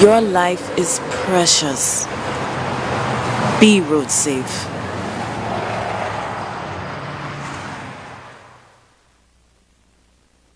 Your life is precious. Be road safe.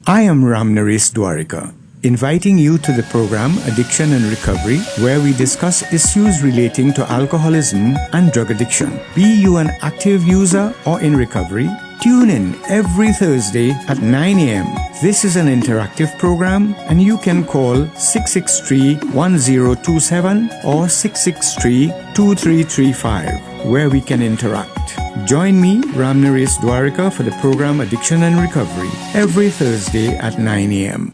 I am Ramnaresh Dwarika, inviting you to the program Addiction and Recovery, where we discuss issues relating to alcoholism and drug addiction. Be you an active user or in recovery? Tune in every Thursday at 9 a.m. This is an interactive program, and you can call 663-1027 or 663-2335, where we can interact. Join me, Ramnaresh Dwarika, for the program Addiction and Recovery every Thursday at 9 a.m.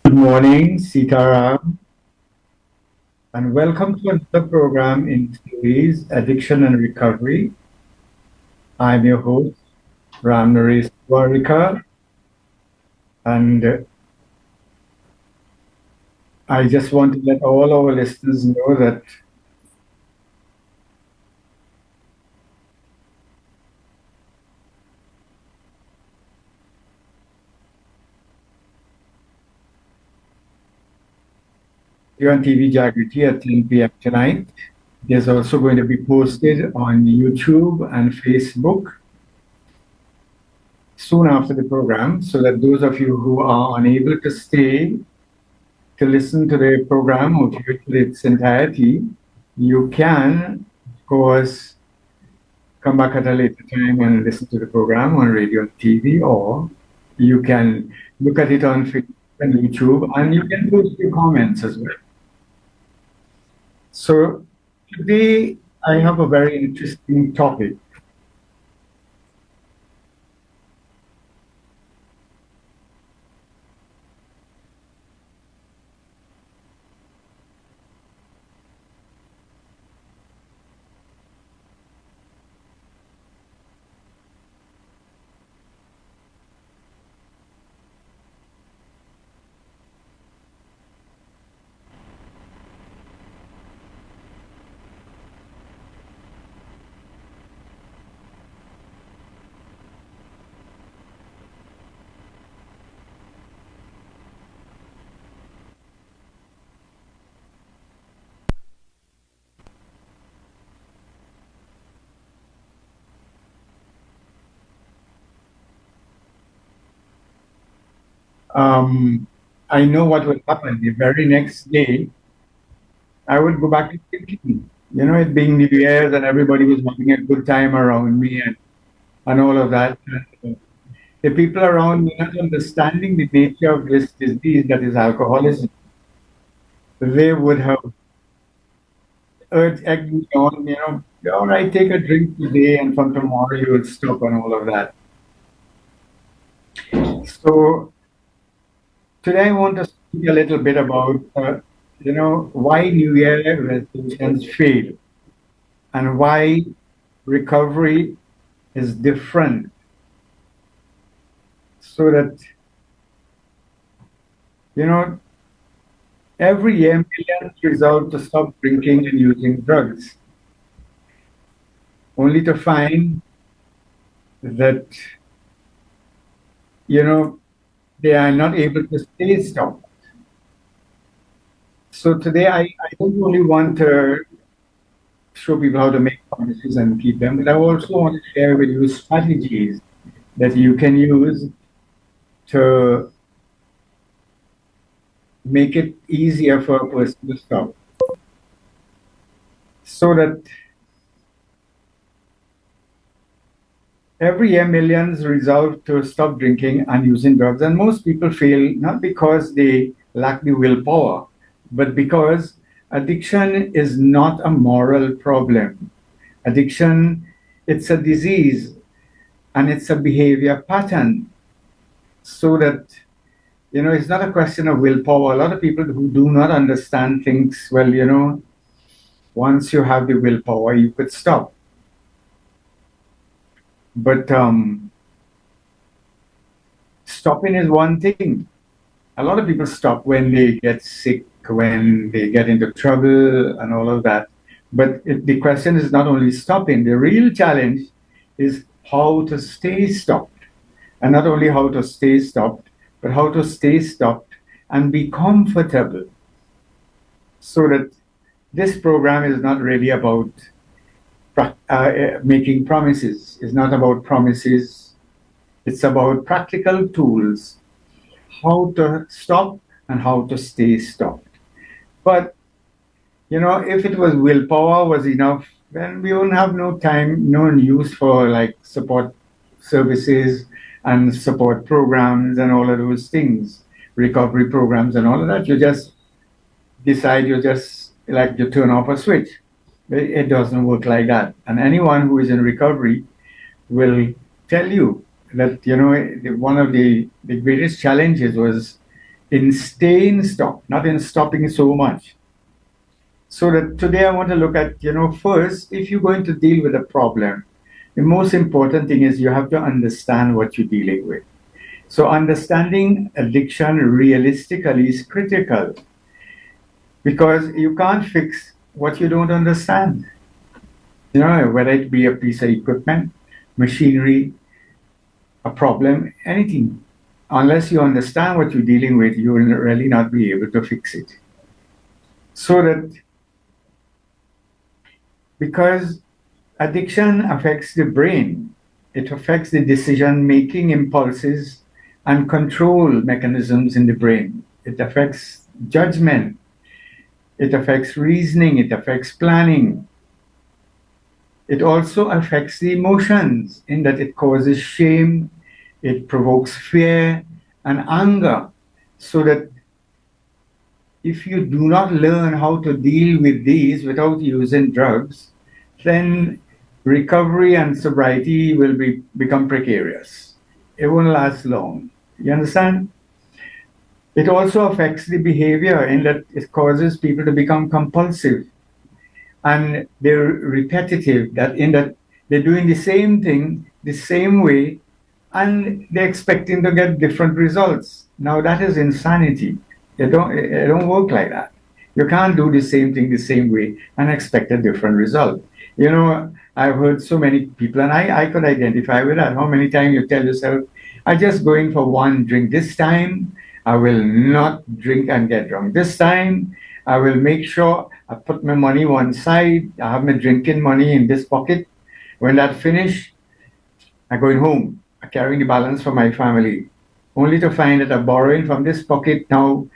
Good morning, Sitaram, and welcome to another program in series Addiction and Recovery. I'm your host, Ramnaresh Dwarika, and I just want to let all our listeners know that you're on TV Jagriti at 10 p.m. tonight. There's also going to be posted on YouTube and Facebook soon after the program, so that those of you who are unable to stay to listen to the program or to its entirety, you can, of course, come back at a later time and listen to the program on radio and TV, or you can look at it on Facebook and YouTube, and you can post your comments as well. So today I have a very interesting topic. I know what would happen. The very next day, I would go back to drinking. You know, it being New Year's and everybody was having a good time around me and all of that. And the people around me not understanding the nature of this disease that is alcoholism, they would have egged me on, all right, take a drink today and from tomorrow you will stop and all of that. So today I want to speak a little bit about, why New Year resolutions fail and why recovery is different. So that, you know, every year millions resolve to stop drinking and using drugs, only to find that, they are not able to stay stopped. So today I don't only want to show people how to make promises and keep them, but I also want to share with you strategies that you can use to make it easier for a person to stop. So that every year millions resolve to stop drinking and using drugs, and most people fail not because they lack the willpower, but because addiction is not a moral problem. Addiction, it's a disease and it's a behavior pattern. so that, it's not a question of willpower. A lot of people who do not understand things, well, once you have the willpower, you could stop. But stopping is one thing. A lot of people stop when they get sick, when they get into trouble, and all of that. But the question is not only stopping, the real challenge is how to stay stopped. And not only how to stay stopped, but how to stay stopped and be comfortable. So that this program is not really about making promises. It's not about promises. It's about practical tools, how to stop and how to stay stopped. But, if it was willpower was enough, then we wouldn't have no time, no use for like support services and support programs and all of those things, recovery programs and all of that. You just decide you just like you turn off a switch. It doesn't work like that. And anyone who is in recovery will tell you that, one of the greatest challenges was in staying stopped, not in stopping so much. So that today I want to look at, first, if you're going to deal with a problem, the most important thing is you have to understand what you're dealing with. So understanding addiction realistically is critical because you can't fix what you don't understand. Whether it be a piece of equipment, machinery, a problem, anything. Unless you understand what you're dealing with, you will really not be able to fix it. So that because addiction affects the brain, it affects the decision-making impulses and control mechanisms in the brain. It affects judgment. It affects reasoning. It affects planning. It also affects the emotions in that it causes shame, it provokes fear and anger. So that if you do not learn how to deal with these without using drugs, then recovery and sobriety will become precarious. It won't last long. You understand? It also affects the behavior in that it causes people to become compulsive and they're repetitive, that in that they're doing the same thing the same way and they're expecting to get different results. Now that is insanity. It don't work like that. You can't do the same thing the same way and expect a different result. I've heard so many people, and I could identify with that. How many times you tell yourself, I'm just going for one drink this time. I will not drink and get drunk this time. I will make sure I put my money one side. I have my drinking money in this pocket. When that finish, I'm going home. I'm carrying the balance for my family. Only to find that I'm borrowing from this pocket now.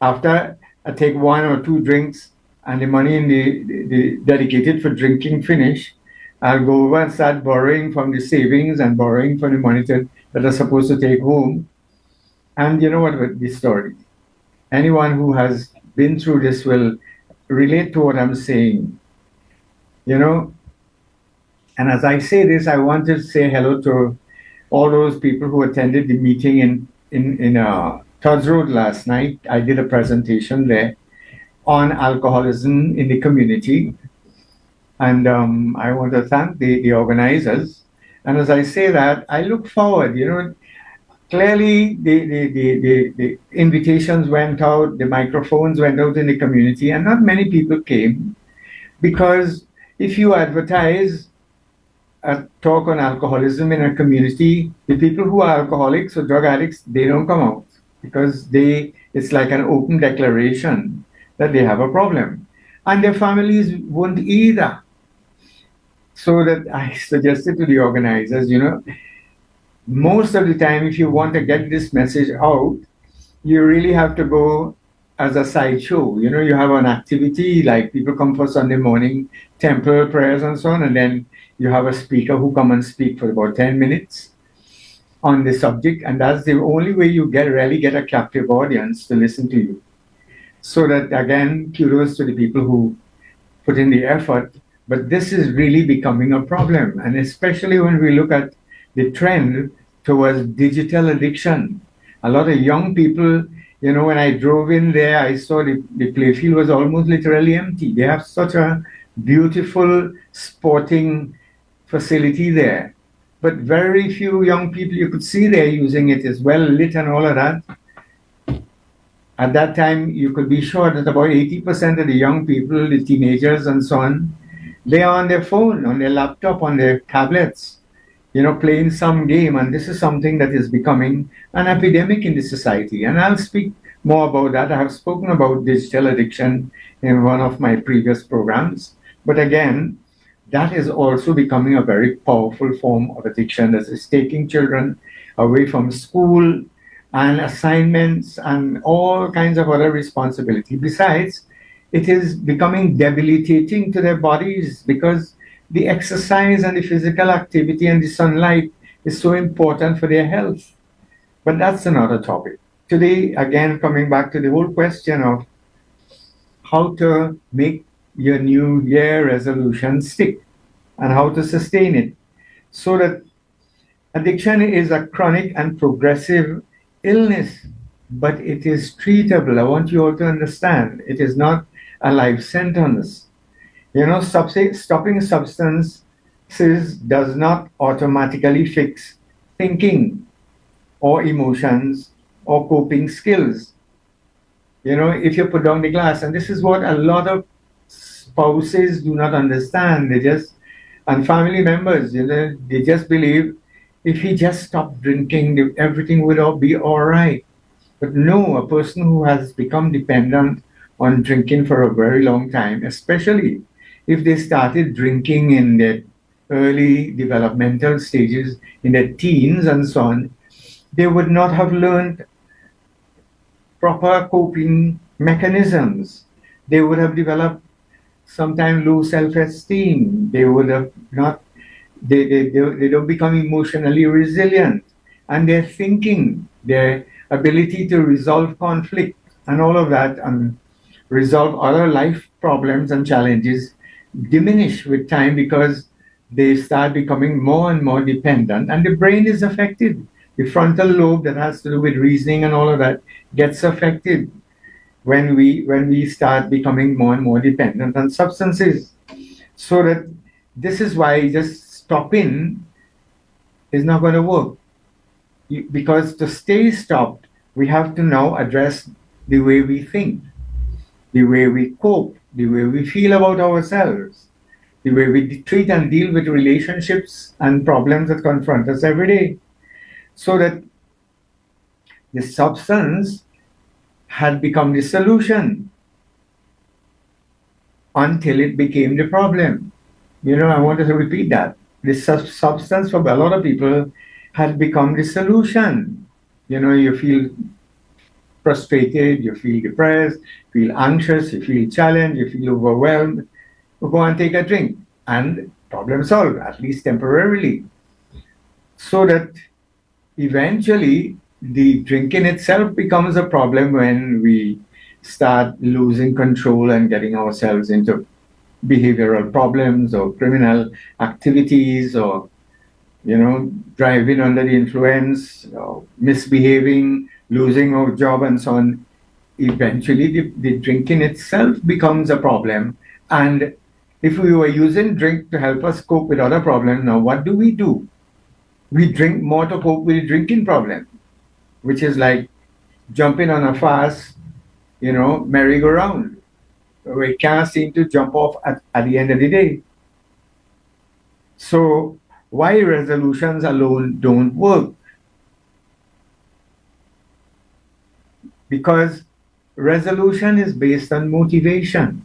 After I take one or two drinks and the money in the dedicated for drinking finish, I'll go over and start borrowing from the savings and borrowing from the money that I'm supposed to take home. And you know what about this story? Anyone who has been through this will relate to what I'm saying. And as I say this, I want to say hello to all those people who attended the meeting in Todd's Road last night. I did a presentation there on alcoholism in the community. And I want to thank the organizers. And as I say that, I look forward, clearly the invitations went out, the microphones went out in the community, and not many people came because if you advertise a talk on alcoholism in a community, the people who are alcoholics or drug addicts, they don't come out because it's like an open declaration that they have a problem. And their families won't either. So that I suggested to the organizers, most of the time, if you want to get this message out, you really have to go as a sideshow. You have an activity like people come for Sunday morning, temple prayers and so on, and then you have a speaker who come and speak for about 10 minutes on the subject, and that's the only way you really get a captive audience to listen to you. So that, again, kudos to the people who put in the effort, but this is really becoming a problem, and especially when we look at the trend towards digital addiction. A lot of young people, when I drove in there, I saw the playfield was almost literally empty. They have such a beautiful sporting facility there. But very few young people you could see there using it. It's well lit and all of that. At that time, you could be sure that about 80% of the young people, the teenagers and so on, they are on their phone, on their laptop, on their tablets, playing some game. And this is something that is becoming an epidemic in the society. And I'll speak more about that. I have spoken about digital addiction in one of my previous programs. But again, that is also becoming a very powerful form of addiction that is taking children away from school and assignments and all kinds of other responsibility. Besides, it is becoming debilitating to their bodies because the exercise and the physical activity and the sunlight is so important for their health. But that's another topic. Today, again, coming back to the whole question of how to make your New Year resolution stick and how to sustain it so that addiction is a chronic and progressive illness, but it is treatable. I want you all to understand it is not a life sentence. Stopping substances does not automatically fix thinking or emotions or coping skills. If you put down the glass, and this is what a lot of spouses do not understand, and family members, they just believe if he just stopped drinking, everything would all be all right. But no, a person who has become dependent on drinking for a very long time, especially if they started drinking in their early developmental stages, in their teens and so on, they would not have learned proper coping mechanisms. They would have developed sometimes low self-esteem. They would have not, they don't become emotionally resilient. And their thinking, their ability to resolve conflict and all of that and resolve other life problems and challenges diminish with time because they start becoming more and more dependent and the brain is affected. The frontal lobe that has to do with reasoning and all of that gets affected when we start becoming more and more dependent on substances. So that this is why just stopping is not going to work. Because to stay stopped, we have to now address the way we think, the way we cope, the way we feel about ourselves, the way we treat and deal with relationships and problems that confront us every day. So that the substance had become the solution until it became the problem. I wanted to repeat that. The substance for a lot of people had become the solution. You feel frustrated, you feel depressed, feel anxious, you feel challenged, you feel overwhelmed. You go and take a drink and problem solved, at least temporarily. So that eventually the drinking itself becomes a problem when we start losing control and getting ourselves into behavioral problems or criminal activities or driving under the influence or misbehaving, losing our job and so on. Eventually the drinking itself becomes a problem. And if we were using drink to help us cope with other problems, now what do? We drink more to cope with the drinking problem, which is like jumping on a fast, merry-go-round. We can't seem to jump off at the end of the day. So why resolutions alone don't work? Because resolution is based on motivation.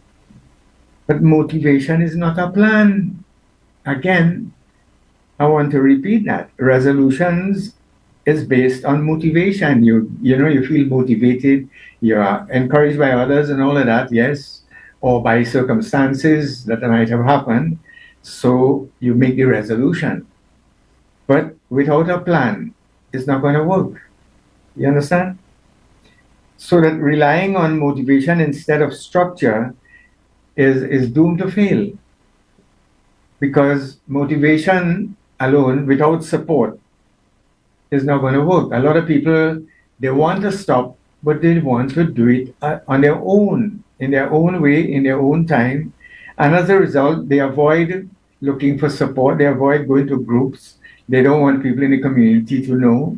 But motivation is not a plan. Again, I want to repeat that. Resolutions is based on motivation. You feel motivated, you are encouraged by others and all of that, yes, or by circumstances that might have happened. So you make the resolution. But without a plan, it's not going to work. You understand? So that relying on motivation instead of structure is doomed to fail. Because motivation alone, without support, is not going to work. A lot of people, they want to stop, but they want to do it on their own, in their own way, in their own time. And as a result, they avoid looking for support. They avoid going to groups. They don't want people in the community to know.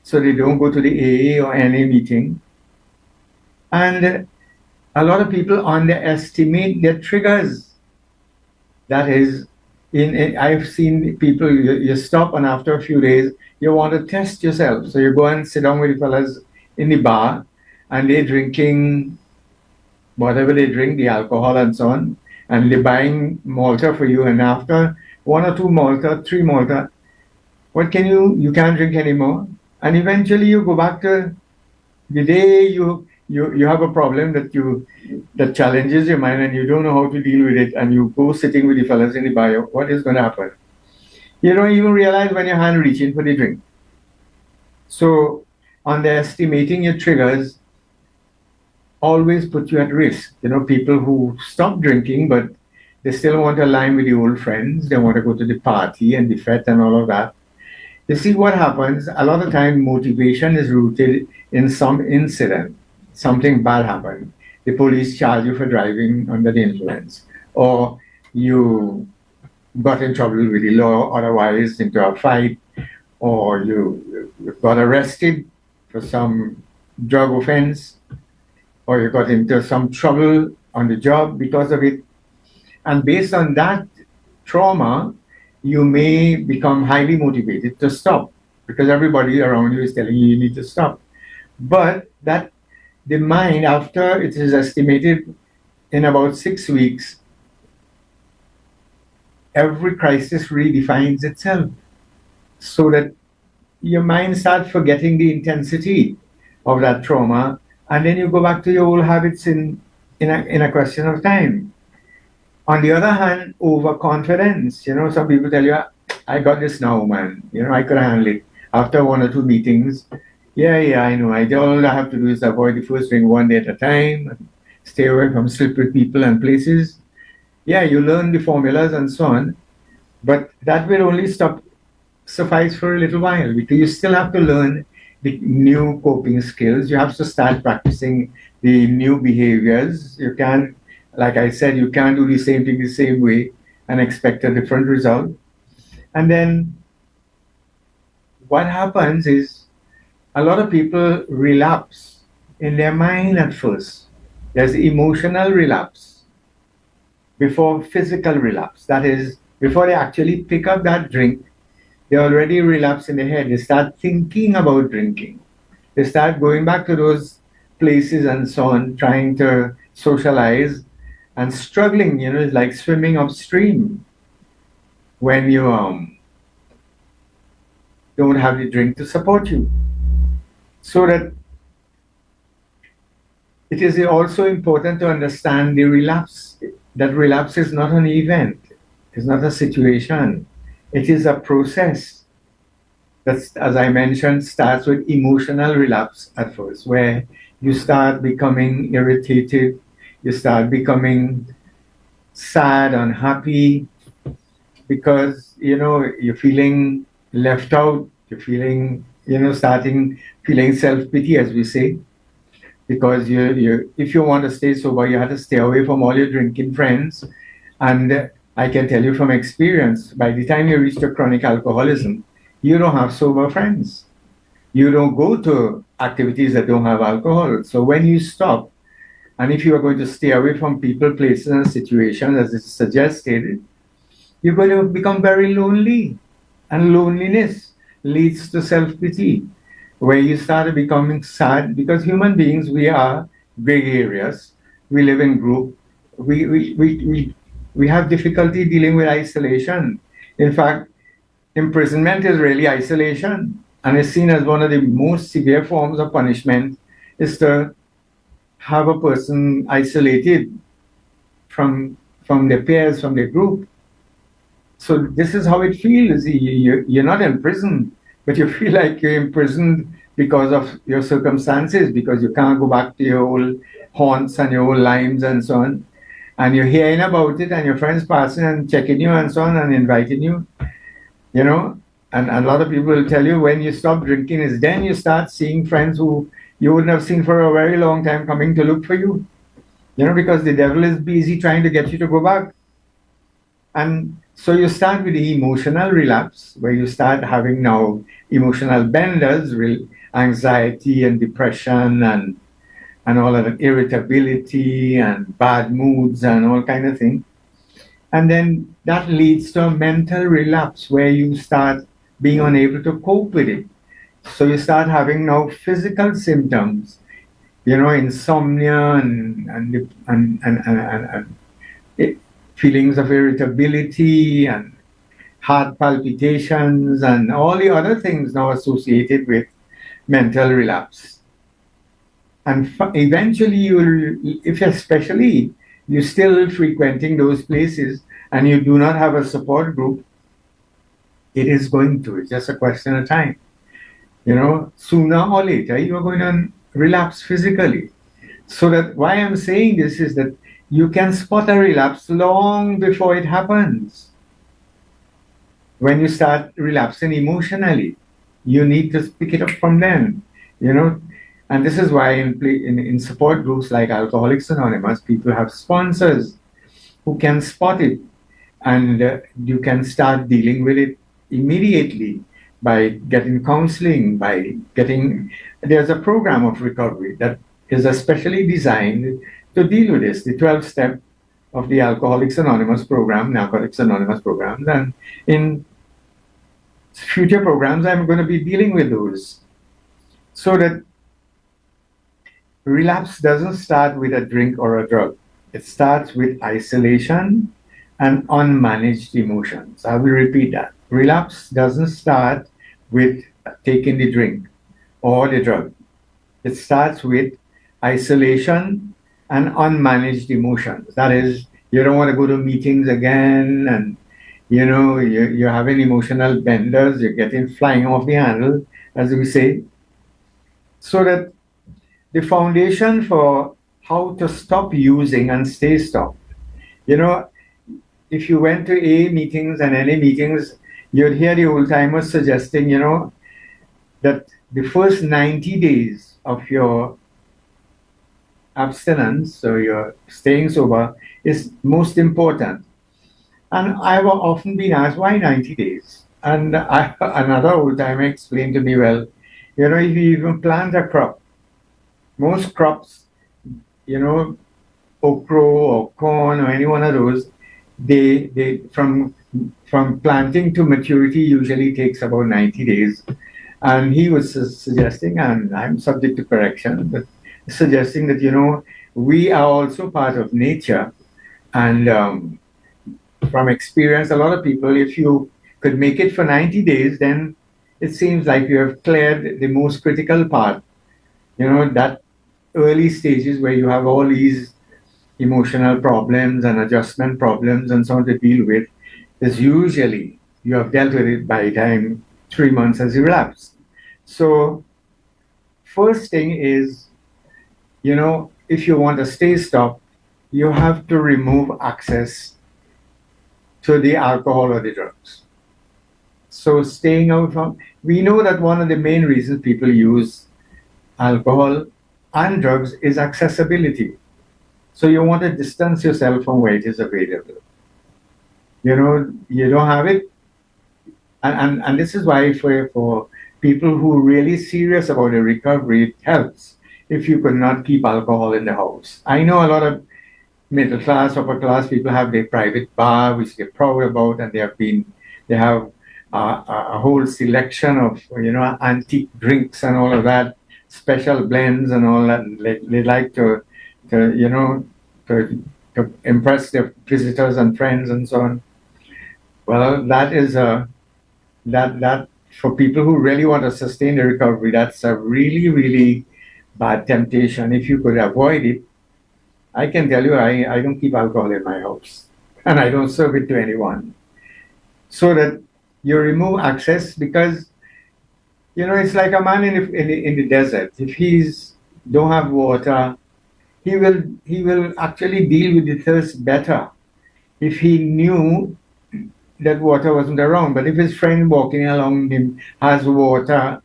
So they don't go to the AA or any meeting. And a lot of people underestimate their triggers. That is, I've seen people, you stop and after a few days, you want to test yourself. So you go and sit down with the fellas in the bar and they're drinking whatever they drink, the alcohol and so on, and they're buying Malta for you. And after one or two Malta, three Malta, what can you can't drink anymore. And eventually you go back to the day you have a problem that challenges your mind and you don't know how to deal with it, and you go sitting with the fellas in the bar, what is going to happen? You don't even realize when your hand reaching for the drink. So underestimating your triggers always puts you at risk. People who stop drinking, but they still want to align with the old friends. They want to go to the party and the fete and all of that. You see what happens? A lot of time motivation is rooted in some incident. Something bad happened. The police charge you for driving under the influence, or you got in trouble with the law, otherwise into a fight, or you got arrested for some drug offense, or you got into some trouble on the job because of it. And based on that trauma, you may become highly motivated to stop because everybody around you is telling you need to stop. But that the mind, after it is estimated in about 6 weeks, every crisis redefines itself so that your mind starts forgetting the intensity of that trauma, and then you go back to your old habits in a question of time. On the other hand, overconfidence. Some people tell you, I got this now, man. I could handle it. After one or two meetings, yeah, I know. All I have to do is avoid the first drink one day at a time, and stay away from slippery people and places. Yeah, you learn the formulas and so on, but that will only suffice for a little while because you still have to learn the new coping skills. You have to start practicing the new behaviors. You can't, like I said, you can't do the same thing the same way and expect a different result. And then what happens is a lot of people relapse in their mind at first. There's emotional relapse before physical relapse. That is, before they actually pick up that drink, they already relapse in their head. They start thinking about drinking. They start going back to those places and so on, trying to socialize and struggling. It's like swimming upstream when you don't have the drink to support you. So that it is also important to understand the relapse. That relapse is not an event. It's not a situation. It is a process that, as I mentioned, starts with emotional relapse at first, where you start becoming irritated, you start becoming sad, unhappy, because, you're feeling left out, you're feeling, starting feeling self-pity, as we say, because if you want to stay sober, you have to stay away from all your drinking friends. And I can tell you from experience, by the time you reach the chronic alcoholism, you don't have sober friends. You don't go to activities that don't have alcohol. So when you stop, and if you are going to stay away from people, places, and situations, as is suggested, you're going to become very lonely. And loneliness leads to self-pity, where you start becoming sad, because human beings, we are gregarious. We live in group. We have difficulty dealing with isolation. In fact, imprisonment is really isolation, and is seen as one of the most severe forms of punishment, is to have a person isolated from their peers, from their group. So this is how it feels. You're not in prison, but you feel like you're imprisoned because of your circumstances, because you can't go back to your old haunts and your old limes and so on. And you're hearing about it, and your friends passing and checking you and so on and inviting you, And a lot of people will tell you when you stop drinking is then you start seeing friends who you wouldn't have seen for a very long time coming to look for you. Because the devil is busy trying to get you to go back. And so you start with the emotional relapse, where you start having now emotional benders, anxiety and depression and all of that, irritability and bad moods and all kind of things. And then that leads to a mental relapse where you start being unable to cope with it. So you start having now physical symptoms, insomnia and feelings of irritability and heart palpitations and all the other things now associated with mental relapse. And eventually if especially you're still frequenting those places and you do not have a support group, it is going to. It's just a question of time. Sooner or later, you're going to relapse physically. So that why I'm saying this is that you can spot a relapse long before it happens. When you start relapsing emotionally, you need to pick it up from then, And this is why in support groups like Alcoholics Anonymous, people have sponsors who can spot it, and you can start dealing with it immediately by getting counseling, there's a program of recovery that is especially designed to deal with this, the 12 step of the Alcoholics Anonymous program, Narcotics Anonymous programs. And in future programs, I'm going to be dealing with those so that relapse doesn't start with a drink or a drug. It starts with isolation and unmanaged emotions. I will repeat that. Relapse doesn't start with taking the drink or the drug. It starts with isolation and unmanaged emotions. That is, you don't want to go to meetings again, and you're having emotional benders, you're getting flying off the handle, as we say. So that the foundation for how to stop using and stay stopped. If you went to AA meetings and NA meetings, you'd hear the old timers suggesting, that the first 90 days of your abstinence, so your staying sober, is most important. And I've often been asked, why 90 days? And another old timer explained to me, well, if you even plant a crop, most crops, okra or corn or any one of those, they from planting to maturity usually takes about 90 days. And he was suggesting, and I'm subject to correction, but suggesting that, we are also part of nature. And from experience, a lot of people, if you could make it for 90 days, then it seems like you have cleared the most critical part, that early stages where you have all these emotional problems and adjustment problems and so on to deal with, is usually you have dealt with it by the time 3 months has elapsed. So first thing is, if you want to stay stopped, you have to remove access to the alcohol or the drugs. So staying out from, we know that one of the main reasons people use alcohol and drugs is accessibility. So you want to distance yourself from where it is available. You don't have it. And this is why for people who are really serious about the recovery, it helps if you could not keep alcohol in the house. I know a lot of middle class, upper class people have their private bar, which they're proud about, and they have a whole selection of antique drinks and all of that, special blends and all that. They like to impress their visitors and friends and so on. Well, that is that for people who really want to sustain the recovery, that's a really, really bad temptation. If you could avoid it, I can tell you, I don't keep alcohol in my house, and I don't serve it to anyone. So that you remove access, because it's like a man in the desert. If he's don't have water, he will actually deal with the thirst better if he knew that water wasn't around. But if his friend walking along him has water,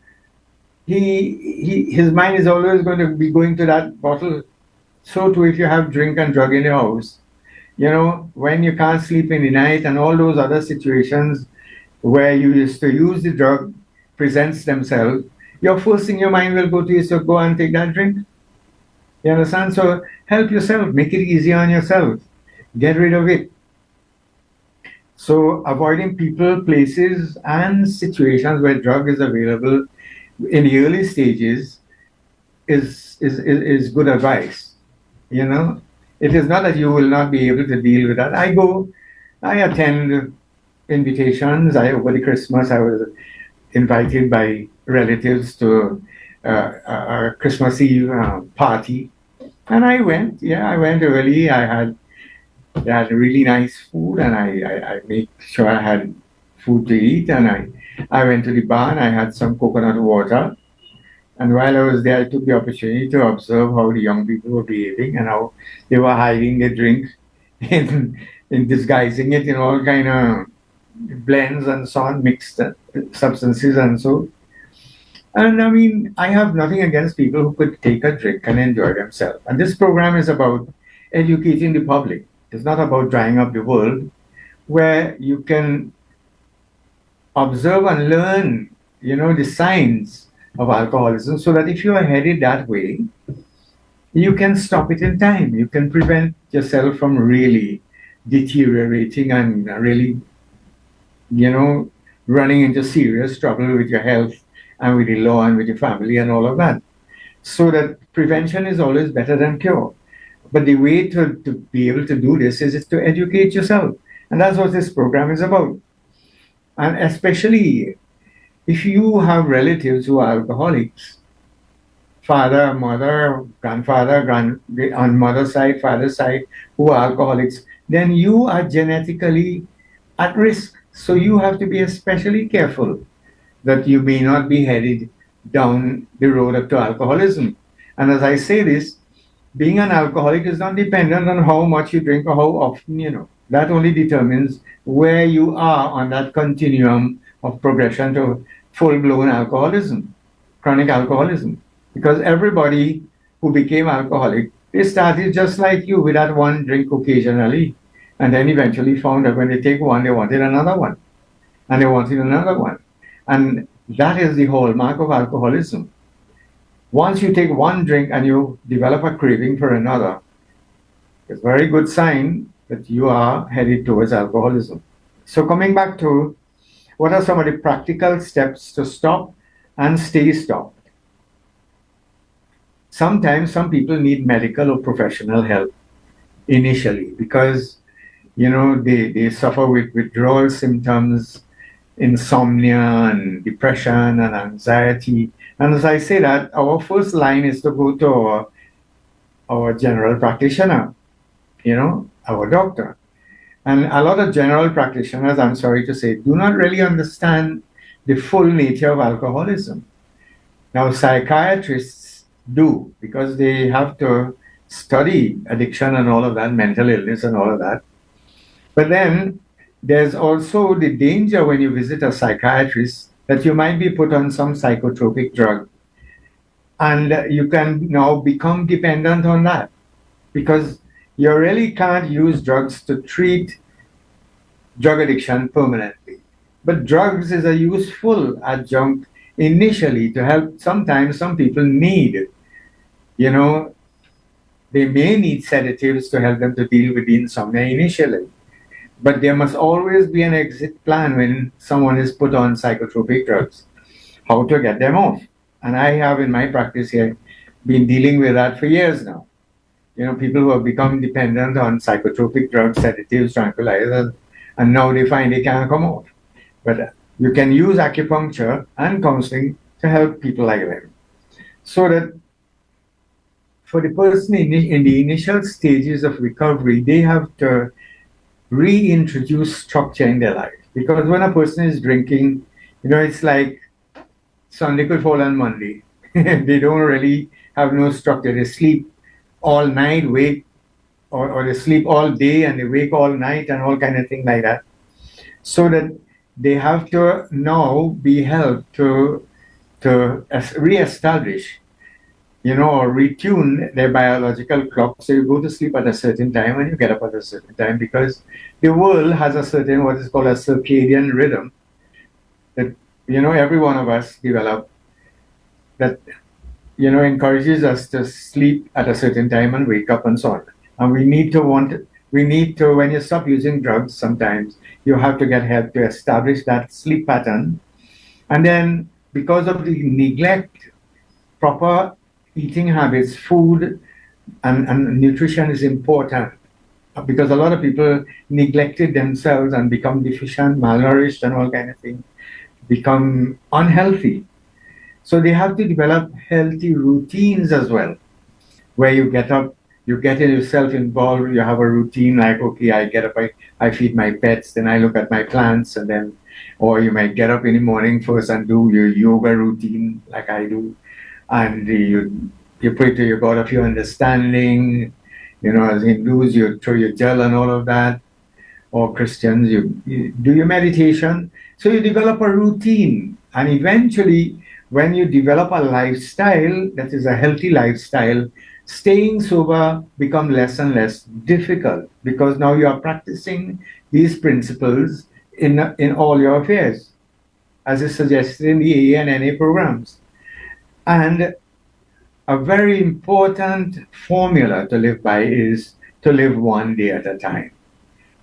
his mind is always going to be going to that bottle. So too, if you have drink and drug in the house, when you can't sleep in the night and all those other situations where you used to use the drug presents themselves, your first thing your mind will go to is to go and take that drink. You understand? So help yourself, make it easy on yourself, get rid of it. So avoiding people, places, and situations where drug is available in the early stages is good advice. It is not that you will not be able to deal with that. I attend invitations. Over the Christmas, I was invited by relatives to a Christmas Eve party, and I went. Yeah, I went early. They had really nice food, and I made sure I had food to eat. And I went to the bar and I had some coconut water. And while I was there, I took the opportunity to observe how the young people were behaving and how they were hiding their drink in disguising it in all kind of blends and so on, mixed substances and so. And I mean, I have nothing against people who could take a drink and enjoy themselves. And this program is about educating the public. It's not about drying up the world, where you can observe and learn, the signs of alcoholism, so that if you are headed that way, you can stop it in time. You can prevent yourself from really deteriorating and really, running into serious trouble with your health and with the law and with your family and all of that. So that prevention is always better than cure. But the way to be able to do this is to educate yourself. And that's what this program is about. And especially if you have relatives who are alcoholics, father, mother, grandfather, on mother's side, father's side, who are alcoholics, then you are genetically at risk. So you have to be especially careful that you may not be headed down the road up to alcoholism. And as I say this, being an alcoholic is not dependent on how much you drink or how often. That only determines where you are on that continuum of progression to full-blown alcoholism, chronic alcoholism. Because everybody who became alcoholic, they started just like you with that one drink occasionally, and then eventually found that when they take one, they wanted another one, and they wanted another one. And that is the hallmark of alcoholism. Once you take one drink and you develop a craving for another, it's a very good sign that you are headed towards alcoholism. So coming back to what are some of the practical steps to stop and stay stopped? Sometimes some people need medical or professional help initially because, they suffer with withdrawal symptoms, insomnia and depression and anxiety. And as I say that, our first line is to go to our general practitioner, our doctor. And a lot of general practitioners, I'm sorry to say, do not really understand the full nature of alcoholism. Now, psychiatrists do, because they have to study addiction and all of that, mental illness and all of that. But then there's also the danger when you visit a psychiatrist that you might be put on some psychotropic drug. And you can now become dependent on that because you really can't use drugs to treat drug addiction permanently. But drugs is a useful adjunct initially to help. Sometimes some people need, they may need sedatives to help them to deal with the insomnia initially. But there must always be an exit plan when someone is put on psychotropic drugs, how to get them off. And I have in my practice here been dealing with that for years now. People who have become dependent on psychotropic drugs, sedatives, tranquilizers, and now they find they can't come off. But you can use acupuncture and counseling to help people like them. So that for the person in the initial stages of recovery, they have to reintroduce structure in their life. Because when a person is drinking, it's like Sunday could fall on Monday. They don't really have no structure. They sleep all night, wake, or they sleep all day and they wake all night and all kind of thing like that. so that they have to now be helped to reestablish, or retune their biological clock. So you go to sleep at a certain time and you get up at a certain time, because the world has a certain, what is called a circadian rhythm that, every one of us develop, that, encourages us to sleep at a certain time and wake up and so on. And we need to, when you stop using drugs, sometimes you have to get help to establish that sleep pattern. And then, because of the neglect, proper eating habits, food and nutrition is important, because a lot of people neglected themselves and become deficient, malnourished, and all kind of things, become unhealthy. So they have to develop healthy routines as well, where you get up, you get yourself involved, you have a routine like, okay, I get up, I feed my pets, then I look at my plants, and then, or you might get up in the morning first and do your yoga routine like I do, and you pray to your God of your understanding. As Hindus, you throw your gel and all of that, or Christians, you do your meditation. So you develop a routine, and eventually, when you develop a lifestyle that is a healthy lifestyle, staying sober become less and less difficult, because now you are practicing these principles in all your affairs, as is suggested in the AA and NA programs. And a very important formula to live by is to live one day at a time.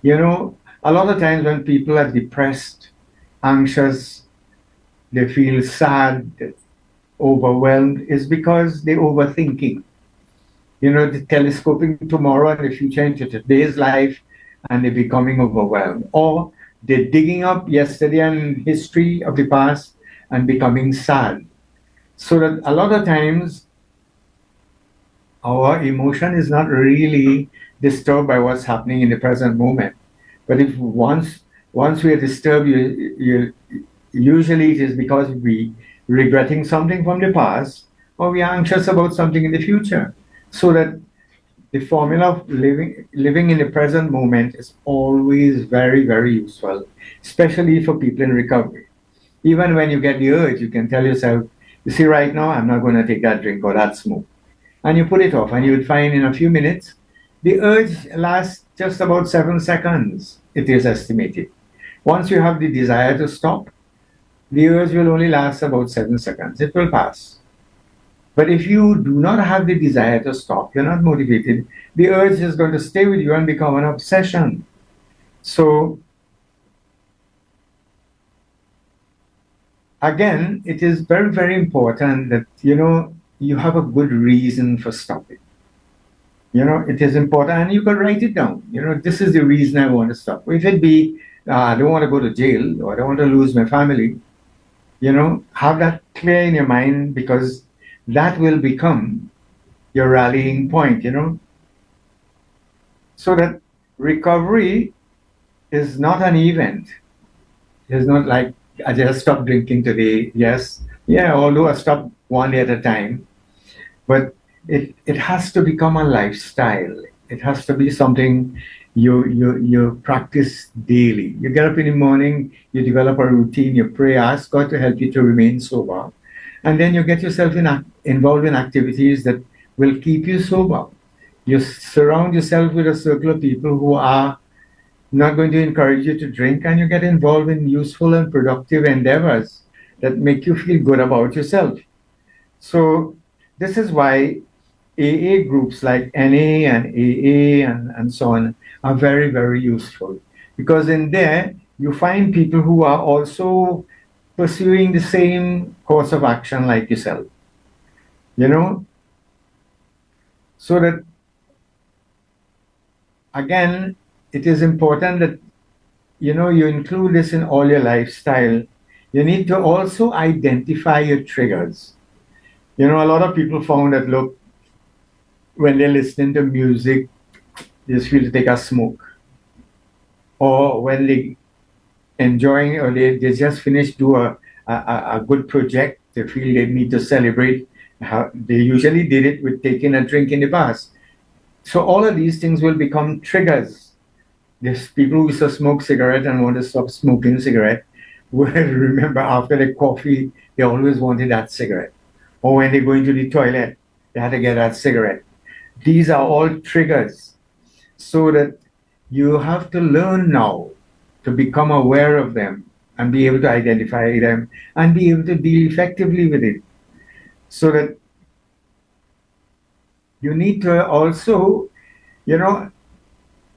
A lot of times when people are depressed, anxious, they feel sad, overwhelmed, is because they're overthinking. They're telescoping tomorrow and the future into today's life, and they're becoming overwhelmed. Or they're digging up yesterday and history of the past and becoming sad. So that a lot of times our emotion is not really disturbed by what's happening in the present moment. But if once we are disturbed, usually it is because we regretting something from the past, or we are anxious about something in the future. So that the formula of living in the present moment is always very, very useful, especially for people in recovery. Even when you get the urge, you can tell yourself, you see, right now, I'm not going to take that drink or that smoke. And you put it off, and you would find in a few minutes, the urge lasts just about 7 seconds, it is estimated. Once you have the desire to stop, the urge will only last about 7 seconds. It will pass. But if you do not have the desire to stop, you're not motivated, the urge is going to stay with you and become an obsession. So, again, it is very, very important that, you have a good reason for stopping. It is important, and you can write it down. This is the reason I want to stop. If it be, I don't want to go to jail, or I don't want to lose my family, have that clear in your mind, because that will become your rallying point, So that recovery is not an event. It's not like, I just stopped drinking today. Yes. Yeah, although I stopped one day at a time. But it has to become a lifestyle. It has to be something you practice daily. You get up in the morning, you develop a routine, you pray, ask God to help you to remain sober. And then you get yourself involved in activities that will keep you sober. You surround yourself with a circle of people who are not going to encourage you to drink, and you get involved in useful and productive endeavors that make you feel good about yourself. So this is why AA groups like NA and AA and so on are very, very useful, because in there you find people who are also pursuing the same course of action like yourself, so that, again, it is important that, you include this in all your lifestyle. You need to also identify your triggers. A lot of people found that, look, when they're listening to music, they just feel to take a smoke. Or when they enjoying, or they just finished do a good project, they feel they need to celebrate. They usually did it with taking a drink in the bus. So all of these things will become triggers. There's people who used to smoke cigarette and want to stop smoking cigarette. Will remember after the coffee, they always wanted that cigarette. Or when they go into the toilet, they had to get that cigarette. These are all triggers. So that you have to learn now to become aware of them and be able to identify them and be able to deal effectively with it. So that you need to also, you know,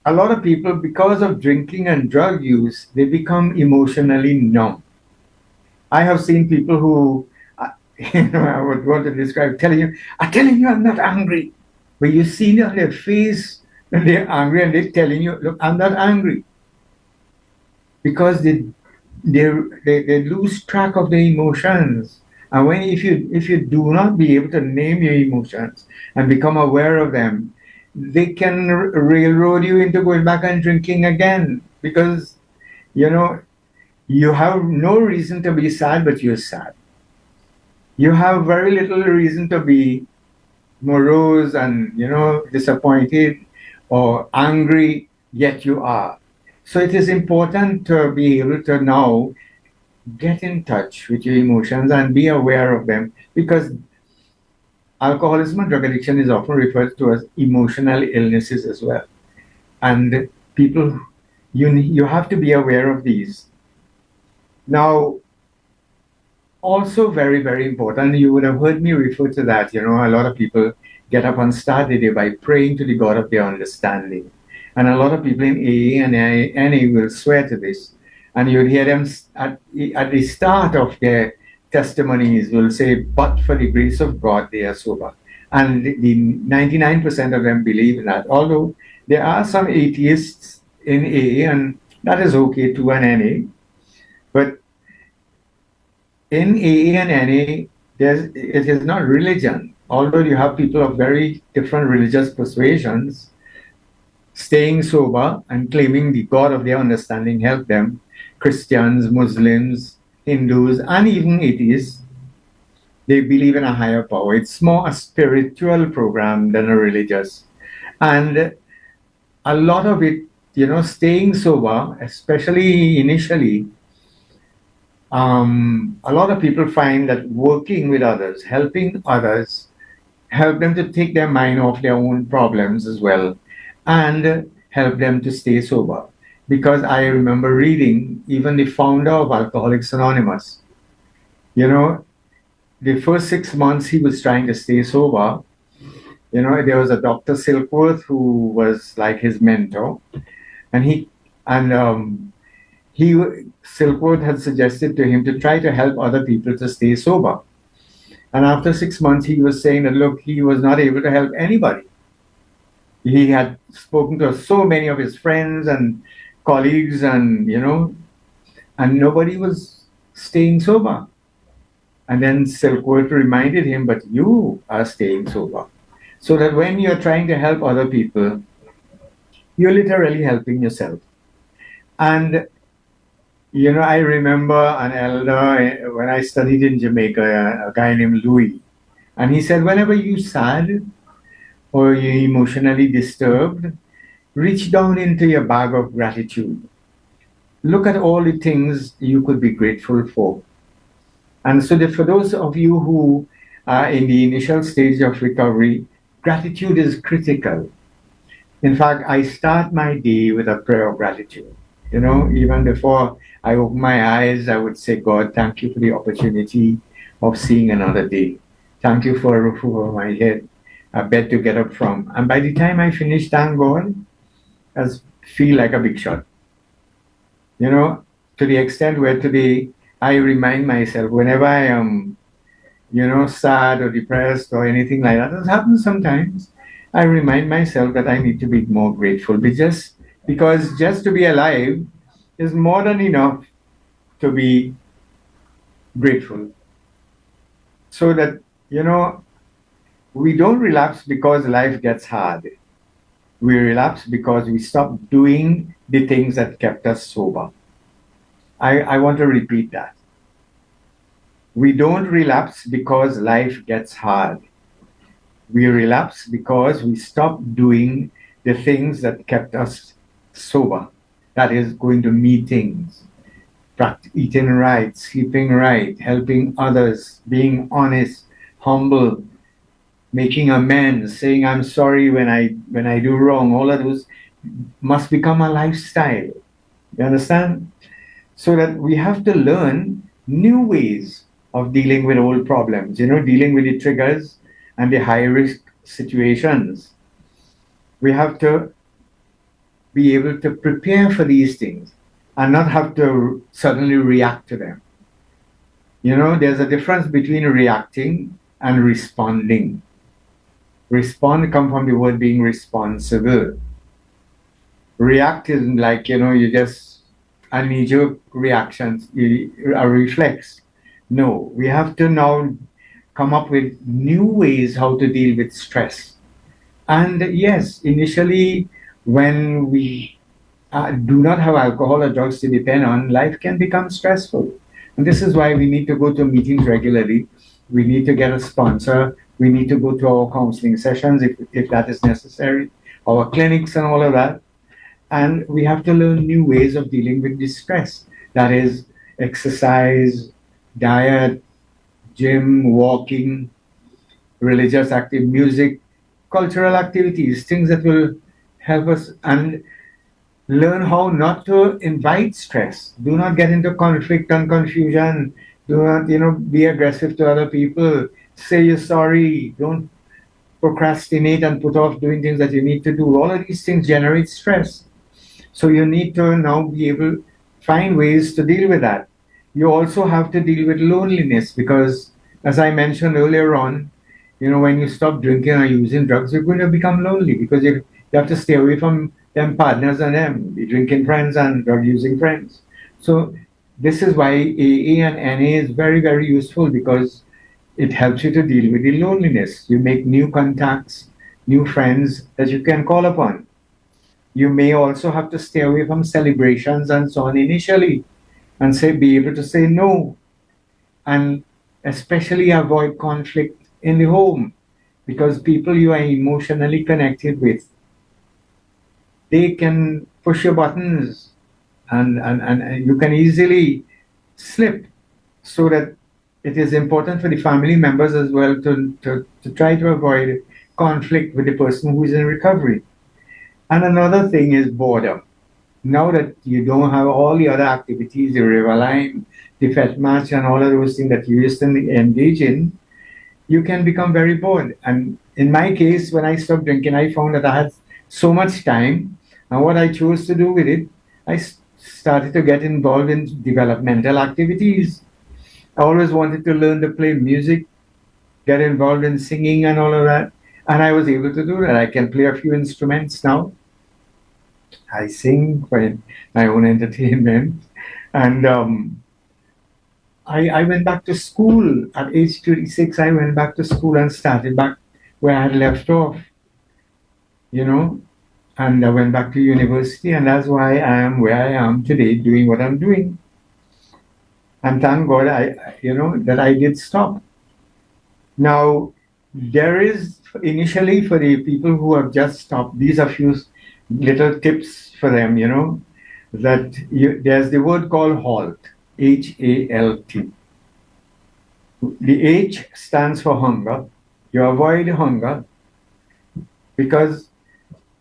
a lot of people, because of drinking and drug use, they become emotionally numb. I have seen people who, I would want to describe, telling you I'm not angry. But you see it on their face when they're angry and they're telling you, look, I'm not angry. Because they, they lose track of their emotions. And when if you do not be able to name your emotions and become aware of them, they can railroad you into going back and drinking again because you know you have no reason to be sad, but you're sad. You have very little reason to be morose and disappointed or angry, yet you are. So it is important to be able to now get in touch with your emotions and be aware of them because alcoholism and drug addiction is often referred to as emotional illnesses as well. And people, you have to be aware of these. Now, also very, very important, you would have heard me refer to that. A lot of people get up and start the day by praying to the God of their understanding. And a lot of people in AA and NA will swear to this. And you'll hear them at the start of their testimonies will say, but for the grace of God, they are sober. And the 99% of them believe in that. Although there are some atheists in AA, and that is okay too, and NA. But in AA and NA, it is not religion. Although you have people of very different religious persuasions, staying sober and claiming the God of their understanding help them, Christians, Muslims, Hindus, and even atheists, they believe in a higher power. It's more a spiritual program than a religious. And a lot of it, staying sober, especially initially, a lot of people find that working with others, helping others, help them to take their mind off their own problems as well and help them to stay sober. Because I remember reading even the founder of Alcoholics Anonymous, the first 6 months he was trying to stay sober. There was a Dr. Silkworth who was like his mentor, and Silkworth had suggested to him to try to help other people to stay sober. And after 6 months, he was saying that, look, he was not able to help anybody. He had spoken to so many of his friends and colleagues and nobody was staying sober. And then Silkworth reminded him, but you are staying sober. So that when you're trying to help other people, you're literally helping yourself. And I remember an elder when I studied in Jamaica, a guy named Louis, and he said, whenever you're sad or you're emotionally disturbed, reach down into your bag of gratitude. Look at all the things you could be grateful for. And so that for those of you who are in the initial stage of recovery, gratitude is critical. In fact, I start my day with a prayer of gratitude. Even before I open my eyes, I would say, God, thank you for the opportunity of seeing another day. Thank you for a roof over my head, a bed to get up from. And by the time I finish, thank God, I feel like a big shot. To the extent where today I remind myself whenever I am, sad or depressed or anything like that, it happens sometimes, I remind myself that I need to be more grateful. Because just to be alive is more than enough to be grateful. So that, we don't relapse because life gets hard. We relapse because we stop doing the things that kept us sober. I want to repeat that. We don't relapse because life gets hard. We relapse because we stop doing the things that kept us sober. That is going to meetings, eating right, sleeping right, helping others, being honest, humble, making amends, saying I'm sorry when I do wrong. All of those must become a lifestyle. You understand? So that we have to learn new ways of dealing with old problems, dealing with the triggers and the high risk situations. We have to be able to prepare for these things and not have to suddenly react to them. There's a difference between reacting and responding. Respond come from the word being responsible. React is like, you just a knee-jerk reactions, a reflex. No, we have to now come up with new ways how to deal with stress. And yes, initially, when we do not have alcohol or drugs to depend on, life can become stressful. And this is why we need to go to meetings regularly. We need to get a sponsor. We need to go to our counseling sessions if that is necessary, our clinics and all of that. And we have to learn new ways of dealing with distress. That is exercise, diet, gym, walking, religious active music, cultural activities, things that will help us and learn how not to invite stress. Do not get into conflict and confusion. Do not, be aggressive to other people. Say you're sorry. Don't procrastinate and put off doing things that you need to do. All of these things generate stress. So you need to now be able to find ways to deal with that. You also have to deal with loneliness because, as I mentioned earlier on, when you stop drinking or using drugs, you're going to become lonely because you have to stay away from them partners and them, the drinking friends and drug using friends. So this is why AA and NA is very, very useful because it helps you to deal with the loneliness. You make new contacts, new friends that you can call upon. You may also have to stay away from celebrations and so on initially and be able to say no and especially avoid conflict in the home because people you are emotionally connected with, they can push your buttons and you can easily slip. So that it is important for the family members as well to try to avoid conflict with the person who is in recovery. And another thing is boredom. Now that you don't have all the other activities, the river line, the fete match, and all of those things that you used to engage in, you can become very bored. And in my case, when I stopped drinking, I found that I had so much time. And what I chose to do with it, I started to get involved in developmental activities. I always wanted to learn to play music, get involved in singing and all of that. And I was able to do that. I can play a few instruments now. I sing for my own entertainment. And I went back to school at age 36. I went back to school and started back where I had left off, you know, and I went back to university. And that's why I am where I am today doing what I'm doing. And thank God that I did stop. Now, there is initially for the people who have just stopped, these are few little tips for them, that there's the word called HALT, HALT. The H stands for hunger. You avoid hunger because,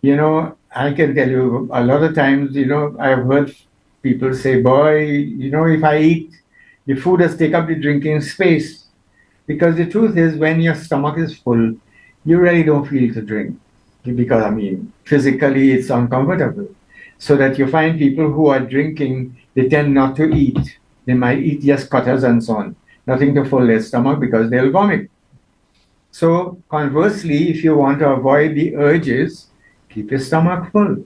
I can tell you a lot of times, I've heard people say, boy, if I eat, the food has taken up the drinking space. Because the truth is, when your stomach is full, you really don't feel to drink. Because, physically it's uncomfortable. So that you find people who are drinking, they tend not to eat. They might eat just cutters and so on. Nothing to fill their stomach because they'll vomit. So conversely, if you want to avoid the urges, keep your stomach full.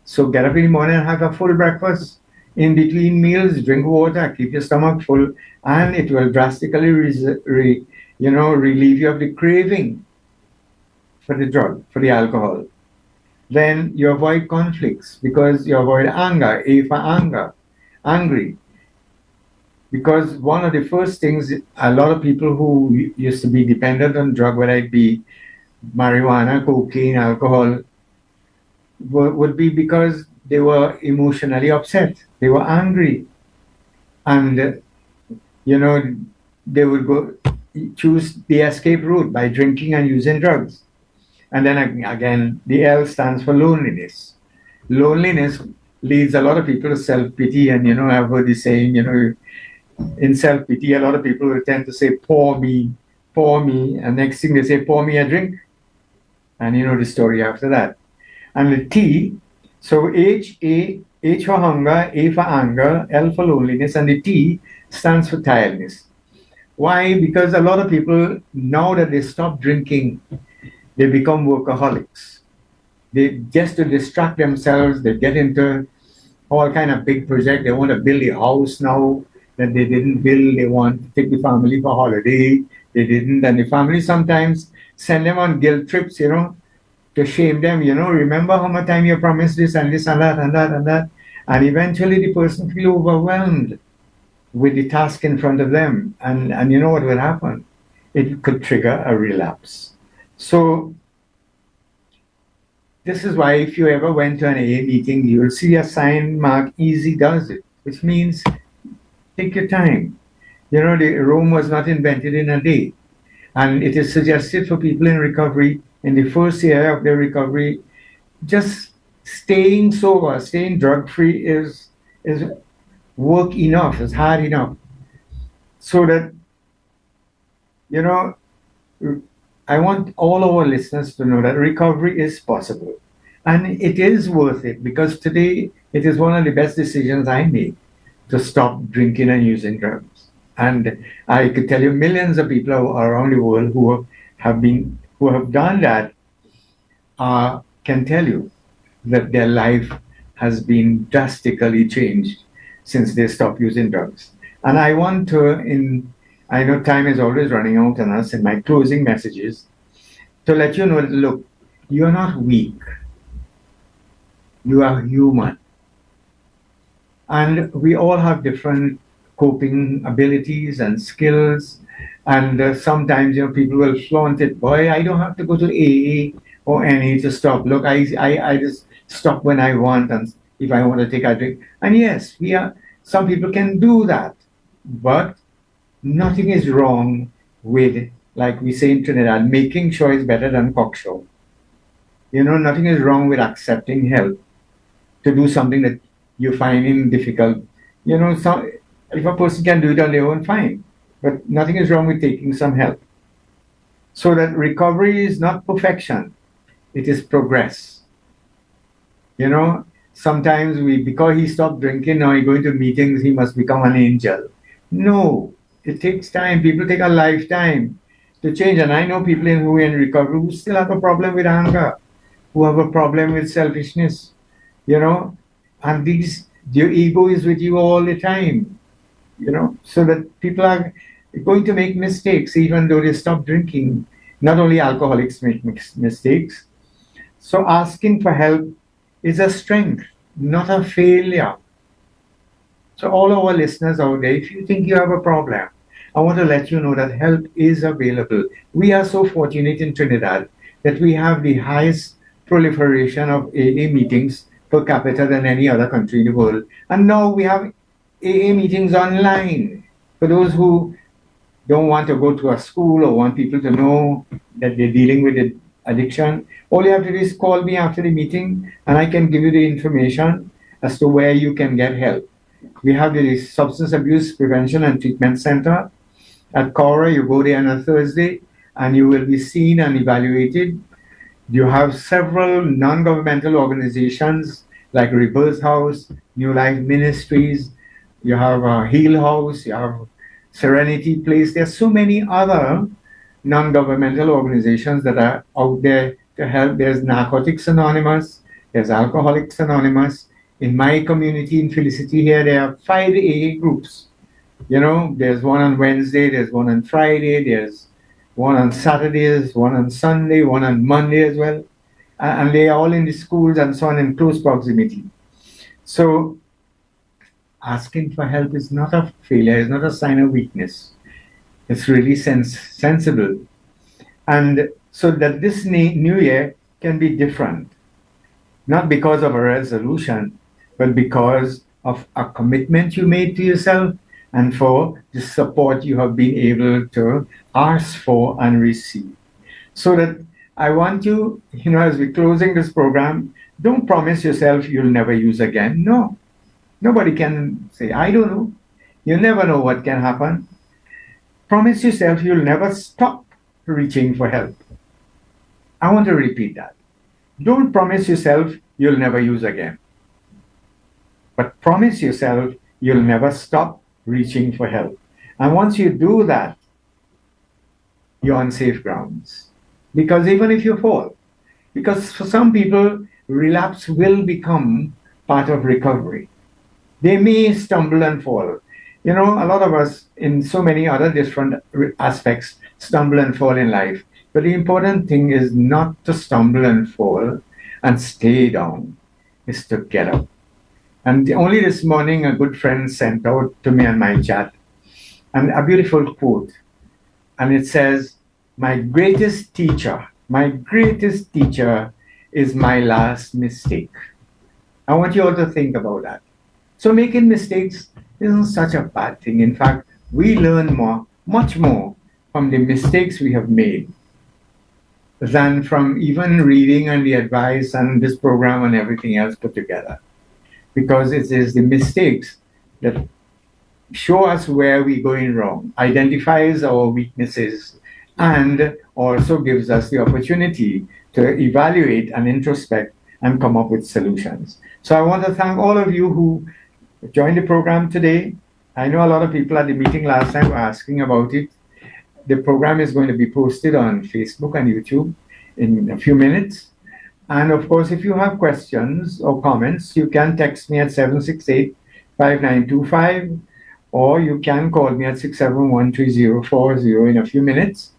So get up in the morning and have a full breakfast. In between meals, drink water, keep your stomach full, and it will drastically relieve you of the craving for the drug, for the alcohol. Then you avoid conflicts because you avoid anger, A for anger, angry. Because one of the first things a lot of people who used to be dependent on drug, whether it be marijuana, cocaine, alcohol, would be because they were emotionally upset. They were angry. And, you know, they would choose the escape route by drinking and using drugs. And then again, the L stands for loneliness. Loneliness leads a lot of people to self-pity. And, I've heard the saying, in self-pity, a lot of people will tend to say, pour me. And next thing they say, pour me a drink. And you know the story after that. And the T, so H for hunger, A for anger, L for loneliness, and the T stands for tiredness. Why? Because a lot of people, now that they stop drinking, they become workaholics. They just to distract themselves, they get into all kind of big projects. They want to build a house now that they didn't build. They want to take the family for holiday. They didn't. And the family sometimes send them on guilt trips, to shame them, remember how much time you promised this and this and that and that and that. And eventually the person feel overwhelmed with the task in front of them. And you know what will happen? It could trigger a relapse. So this is why if you ever went to an AA meeting, you'll see a sign marked easy does it, which means take your time. The Rome was not invented in a day. And it is suggested for people in recovery, in the first year of their recovery, just staying sober, staying drug-free is work enough, is hard enough. So that, I want all our listeners to know that recovery is possible. And it is worth it, because today it is one of the best decisions I made to stop drinking and using drugs. And I could tell you millions of people around the world who have done that can tell you that their life has been drastically changed since they stopped using drugs. And I want to, I know time is always running out on us in my closing messages, to let you know, look, you're not weak. You are human. And we all have different coping abilities and skills. And sometimes, people will flaunt it. Boy, I don't have to go to AA or NA to stop. Look, I just stop when I want, and if I want to take a drink. And yes, some people can do that. But nothing is wrong with, like we say in Trinidad, making sure is better than cocksure. Nothing is wrong with accepting help to do something that you're finding difficult. If a person can do it on their own, fine. But nothing is wrong with taking some help. So that recovery is not perfection. It is progress. Sometimes because he stopped drinking, now he's going to meetings, he must become an angel. No, it takes time. People take a lifetime to change. And I know people who are in recovery who still have a problem with anger, who have a problem with selfishness, and your ego is with you all the time, so that people are going to make mistakes even though they stop drinking. Not only alcoholics make mistakes. So asking for help is a strength, not a failure. So all our listeners out there, if you think you have a problem, I want to let you know that help is available. We are so fortunate in Trinidad that we have the highest proliferation of AA meetings per capita than any other country in the world. And now we have AA meetings online. For those who don't want to go to a school or want people to know that they're dealing with addiction, all you have to do is call me after the meeting and I can give you the information as to where you can get help. We have the Substance Abuse Prevention and Treatment Center at Cora. You go there on a Thursday and you will be seen and evaluated. You have several non-governmental organizations like Rebirth House, New Life Ministries, you have Heal House, you have Serenity Place. There's so many other non-governmental organizations that are out there to help. There's Narcotics Anonymous, there's Alcoholics Anonymous. In my community in Felicity here, there are 5 AA groups. There's one on Wednesday, there's one on Friday, there's one on Saturdays, one on Sunday, one on Monday as well. And they are all in the schools and so on in close proximity. So asking for help is not a failure, it's not a sign of weakness. It's really sensible. And so that this new year can be different. not because of a resolution, but because of a commitment you made to yourself and for the support you have been able to ask for and receive. So that I want you, as we're closing this program, don't promise yourself you'll never use again. No, nobody can say, I don't know. You never know what can happen. Promise yourself you'll never stop reaching for help. I want to repeat that. Don't promise yourself you'll never use again, but promise yourself you'll never stop reaching for help. And once you do that, you're on safe grounds. Because even if you fall, because for some people, relapse will become part of recovery. They may stumble and fall. A lot of us in so many other different aspects stumble and fall in life. But the important thing is not to stumble and fall and stay down, is to get up. And only this morning, a good friend sent out to me on my chat and a beautiful quote. And it says, my greatest teacher is my last mistake. I want you all to think about that. So making mistakes isn't such a bad thing. In fact, we learn much more from the mistakes we have made than from even reading and the advice and this program and everything else put together. Because it is the mistakes that show us where we're going wrong, identifies our weaknesses, and also gives us the opportunity to evaluate and introspect and come up with solutions. So I want to thank all of you who joined the program today. I know a lot of people at the meeting last time were asking about it. The program is going to be posted on Facebook and YouTube in a few minutes. And of course, if you have questions or comments, you can text me at 768-5925, or you can call me at 671-3040 in a few minutes,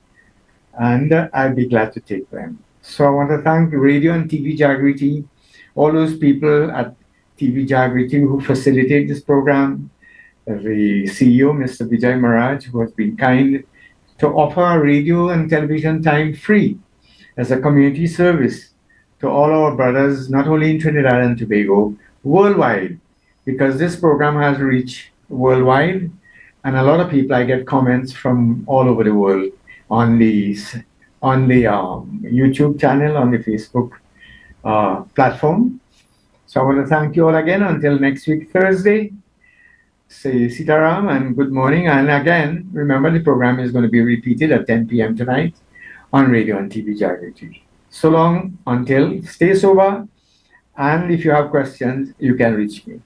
and I'll be glad to take them. So I want to thank Radio and TV Jagriti, all those people at TV Jagriti who facilitate this program, the CEO, Mr. Vijay Maharaj, who has been kind to offer radio and television time free as a community service to all our brothers, not only in Trinidad and Tobago, worldwide, because this program has reached worldwide, and a lot of people, I get comments from all over the world on the YouTube channel, on the Facebook platform. So I want to thank you all again until next week, Thursday. Say Sitaram and good morning. And again, remember the program is going to be repeated at 10 p.m. tonight on Radio and TV Jagriti. So long until, stay sober, and if you have questions, you can reach me.